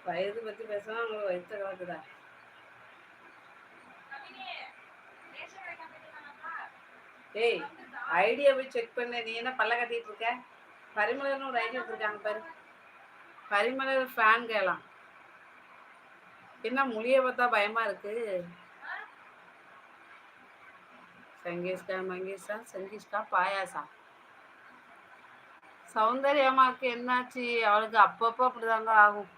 வயது பத்தி பேசினா உங்களுக்கு வயிற்று கலக்குதா? ஏய், ஐடியா போய் செக் பண்ண. நீ என்ன பல்ல கட்டிட்டு இருக்க? பரிமளர்னு ஒரு ஐடியா எடுத்துருக்காங்க பாரு. பரிமளர் ஃபேன் கேலாம். என்ன மொழியை பார்த்தா பயமா இருக்கு? சங்கீஷ்கா மங்கேஷா சங்கீஷ்கா பாயாசா. சௌந்தர்யமாக்கு என்னாச்சு? அவளுக்கு அப்பப்போ அப்படிதாங்க ஆகும்.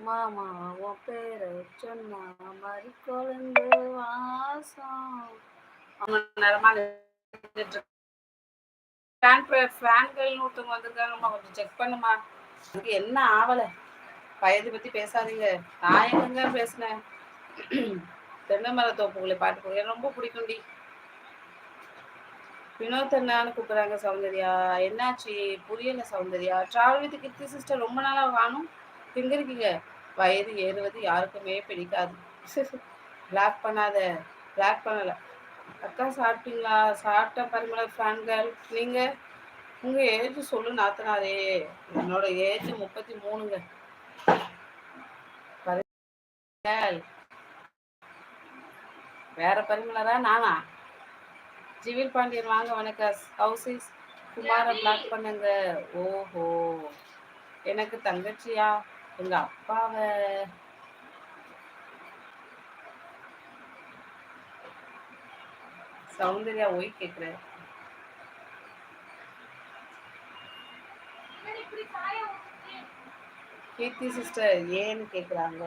மாமா உன் பேரை சொன்னா மாதிரி குழந்தை வாசம். நேரமா ஃபேன்கள்னு ஒருத்தவங்க வந்திருக்காங்கம்மா, கொஞ்சம் செக் பண்ணுமா. அதுக்கு என்ன ஆவலை? வயது பத்தி பேசாதீங்க. நான் எங்க பேசினேன்? தென்னை மர தோப்புகளை பாட்டு போக எனக்கு ரொம்ப பிடிக்கும்டி. வினோத் அண்ணான்னு கூப்பிடுறாங்க. சௌந்தர்யா என்னாச்சு புரியல. Soundarya travel with Keerthi sister ரொம்ப நாளாக காணும். எங்க இருக்கீங்க? வயது ஏறுவது யாருக்குமே பிடிக்காது. பிளாக் பண்ணாத. பிளாக் பண்ணல. அக்கா சாப்பிட்டீங்களா? சாப்பிட்டேன் பரிமள ஃபேன்கள். நீங்க உங்க ஏஜ் சொல்லு நாத்தனாரே. என்னோட ஏஜ் 33ங்க. வேற பரிமளரா நானா? ஜிவில் பாண்டியன் வாங்க வணக்கம். ஹவுசிஸ் குமார பிளாக் பண்ணுங்க. ஓஹோ, எனக்கு தங்கச்சியா? எங்க அப்பாவை சௌந்தர்யா ஒய் கேட்குற. கீர்த்தி சிஸ்டர் ஏன்னு கேட்குறாங்க.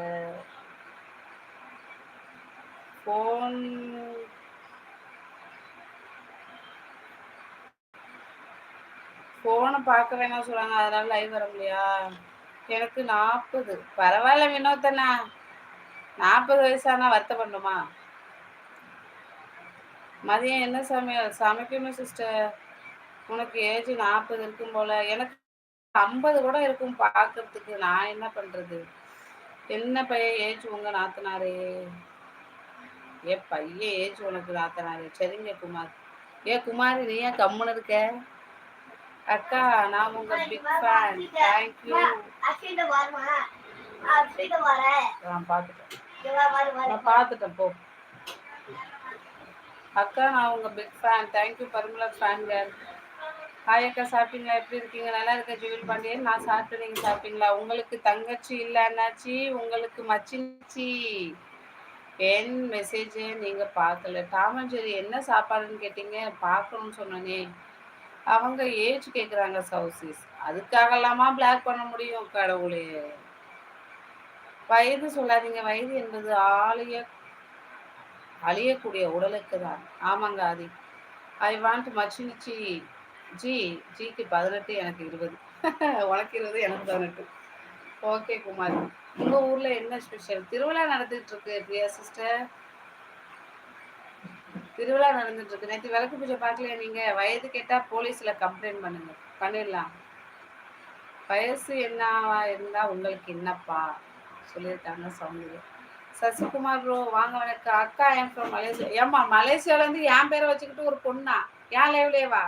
ஃபோனை பார்க்க வேணாம் சொல்கிறாங்க, அதனால லைவ் வர முடியா? எனக்கு 40. பரவாயில்ல வினோத்தண்ணா, 40 வயசானா வருத்தப்படணுமா? மதியம் என்ன சமைக்கணும் சிஸ்டர்? உனக்கு ஏஜ் 40 இருக்கும் போல. எனக்கு 50 கூட இருக்கும் பார்க்கறதுக்கு. நான் என்ன பண்ணுறது? என்ன பையன் ஏஜ் உங்கள் நாத்தனாரே? பையன் ஏஜ் உனக்கு நாத்தனாரே. சரிங்க குமார். குமார் நீ ஏன் கம்முன்னு இருக்க? அக்கா நான் உங்க பிக் ஃபேன். தேங்க்யூ. நான் பார்த்துட்டேன் போ. அக்கா நான் உங்க big fan. Thank you Parimala fan girl. Hi அக்கா, சாப்பிட்டீங்களா? எப்படி இருக்கீங்க? நல்லா இருக்க ஜிவில் பாண்டியன். நான் சாப்பிட்டு, நீங்கள் சாப்பிட்டீங்களா? உங்களுக்கு தங்கச்சி இல்லை அண்ணாச்சி, உங்களுக்கு மச்சிச்சி. என் மெசேஜை நீங்கள் பார்க்கல. டாமஞ்சேரி என்ன சாப்பாடுன்னு கேட்டீங்க, பார்க்கணும்னு சொன்னனே. அவங்க ஏஜ் கேட்குறாங்க சவுசிஸ். அதுக்காகலாமா பிளாக் பண்ண முடியும்? கடவுளே, வயது சொல்லாதீங்க. வயது என்பது அழியக்கூடிய உடலுக்கு தான். ஆமாங்க ஆதி. I want மச்சினிச்சி. ஜிக்கு 18, எனக்கு 20. உனக்கு 20, எனக்கு 18. ஓகே குமார். உங்கள் ஊரில் என்ன ஸ்பெஷல்? திருவிழா நடந்துட்டு இருக்கு பிரியா சிஸ்டர். திருவிழா நடந்துட்டு இருக்கு. நேற்று விளக்கு பூஜை பார்க்கலையா நீங்க? வயது கேட்டால் போலீஸில் கம்ப்ளைண்ட் பண்ணுங்க. பண்ணிடலாம். வயசு என்னவா இருந்தால் உங்களுக்கு என்னப்பா சொல்லியிருக்காங்க சௌந்தர்யா. சசிகுமார் ப்ரோ வாங்க வணக்கம். அக்கா என் ஃப்ரம் மலேசியா. ஏம்மா மலேசியாவிலேருந்து என் பேரை வச்சுக்கிட்டு ஒரு பொண்ணா ஏன் லைவ்லேவா?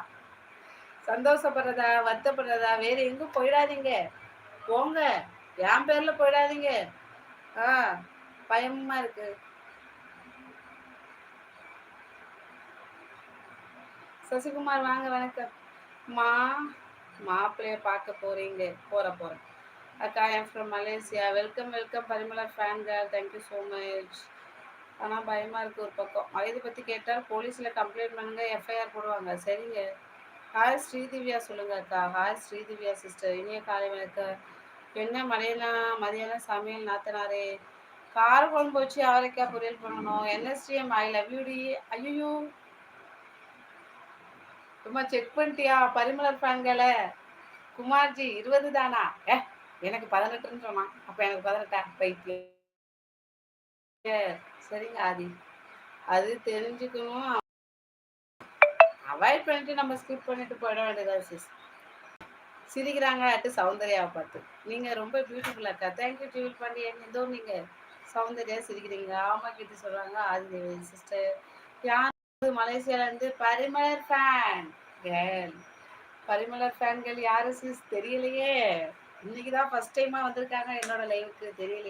சந்தோஷப்படுறதா வருத்தப்படுறதா? வேற எங்கும் போயிடாதீங்க. போங்க, என் பேர்ல போயிடாதீங்க. பயமா இருக்கு. சசிகுமார் வாங்க வணக்கம். மாப்பிள்ளைய பார்க்க போறீங்க? போறேன். அக்கா I'm from Malaysia. Welcome Parimala fan girl. Thank you so much. ஆனால் பயமாக இருக்குது ஒரு பக்கம். வயது பற்றி கேட்டால் போலீஸில் கம்ப்ளைண்ட் பண்ணுங்க, எஃப்ஐஆர் போடுவாங்க. சரிங்க. ஹாய் ஸ்ரீதிவ்யா சொல்லுங்க அக்கா. Hi Sri Divya sister. இனிய காலை வணக்கம். என்ன மதியானம் சமையல் நாத்தனாரே? கார குழம்பு வச்சு அவரைக்காய் பொரியல் பண்ணணும். என்எஸ்டிஎம் ஐ லவ் யூ டி. ஐயோ, சும்மா செக் பண்ணிட்டியா பரிமளர் ஃபேன்களை? குமார்ஜி 20 தானா? எனக்கு 18ன்னு சொன்னான். அப்போ எனக்கு 18 பைக்கு. சரிங்க ஆதி, அது தெரிஞ்சுக்கணும். அவாய்ட் பண்ணிட்டு நம்ம ஸ்கிப் பண்ணிட்டு போயிட வேண்டியதா சிஸ். சிரிக்கிறாங்க அட்டு சௌந்தர்யாவை பார்த்து. நீங்கள் ரொம்ப பியூட்டிஃபுல் அக்கா. தேங்க்யூ ஜிவில் பாண்டியன். ஏதோ நீங்கள் சௌந்தர்யா சிரிக்கிறீங்க. ஆமா கிட்ட சொல்கிறாங்க ஆதி சிஸ்டர். யார் மலேசியாவிலேருந்து? பரிமளர் ஃபேன் கேர்ள். பரிமளர் ஃபேன்கள் யாரு சிஸ் தெரியலையே. இன்னைக்கு தான் ஃபர்ஸ்ட் டைமா வந்திருக்காங்க என்னோட லைவுக்கு தெரியலையே.